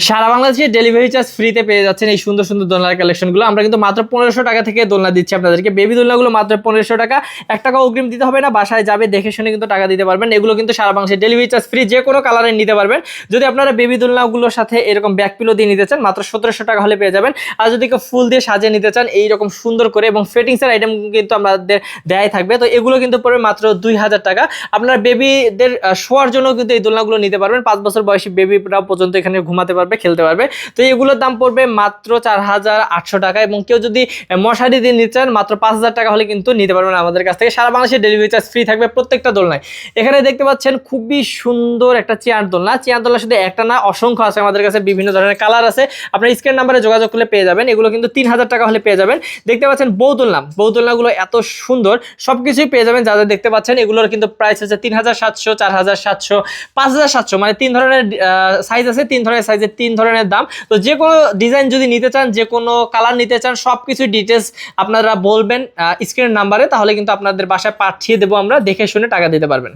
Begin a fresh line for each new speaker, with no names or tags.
সারা বাংলাদেশে delivery charge ফ্রিতে পেয়ে যাচ্ছেন এই সুন্দর সুন্দর দোলনার কালেকশনগুলো। আমরা কিন্তু মাত্র 1500 টাকা থেকে দোলনা দিচ্ছি আপনাদেরকে। বেবি দোলনাগুলো মাত্র 1500 টাকা, 1 টাকা অগ্রিম দিতে হবে না, বাসায় যাবে দেখে শুনে কিন্তু টাকা দিতে পারবেন। এগুলো কিন্তু সারা বাংলাদেশে ডেলিভারি চার্জ ফ্রি, যে কোনো কালারে নিতে পারবেন। যদি আপনারা বেবি দোলনাগুলোর সাথে এরকম ব্যাক পিলো দিয়ে নিতে চান মাত্র 1700 টাকা হলে পেয়ে যাবেন। আর যদি কেউ ফুল দিয়ে সাজিয়ে নিতে চান এইরকম সুন্দর করে, এবং ফিটিংসের আইটেম কিন্তু আমাদের দেয়াই থাকবে, তো এগুলো কিন্তু পড়বে মাত্র 2000 টাকা। আপনারা বেবিদের শোয়ার জন্য কিন্তু এই দোলনাগুলো নিতে পারবেন। 5 বছর বয়সী বেবিরা পর্যন্ত এখানে ঘুমাতে পারবে, খেলতে পারবে। তো এগুলোর দাম পড়বে মাত্র 4800 টাকা, এবং কেউ যদি মশারি দিয়ে নিতে চান মাত্র 5000 টাকা হলে কিন্তু নিতে পারবেন আমাদের কাছ থেকে। সারা বাংলাদেশে ডেলিভারি চার্জ ফ্রি থাকবে প্রত্যেকটা দোলনায়। এখানে দেখতে পাচ্ছেন খুবই সুন্দর একটা চেয়ার দোলনা। চেয়ার দোলনা শুধু একটা না, অসংখ্য আছে আমাদের কাছে, বিভিন্ন ধরনের কালার আছে। আপনার স্ক্রিন নাম্বারে যোগাযোগ করলে পেয়ে যাবেন। এগুলো কিন্তু 3000 টাকা হলে পেয়ে যাবেন। দেখতে পাচ্ছেন বউ দোলনা, বউ দোলনাগুলো এত সুন্দর, সবকিছুই পেয়ে যাবেন যা যা দেখতে পাচ্ছেন। এগুলোর কিন্তু প্রাইস হচ্ছে 3700, 4700, 5700, মানে 3 ধরনের সাইজ আছে, 3 ধরনের সাইজের 3 ধরনের দাম। তো যে কোনো ডিজাইন যদি নিতে চান, যে কোনো কালার নিতে চান, সবকিছু ডিটেলস আপনারা বলবেন স্ক্রিনের নাম্বারে, তাহলে কিন্তু আপনাদের বাসায় পাঠিয়ে দেবো আমরা, দেখে শুনে টাকা দিতে পারবেন।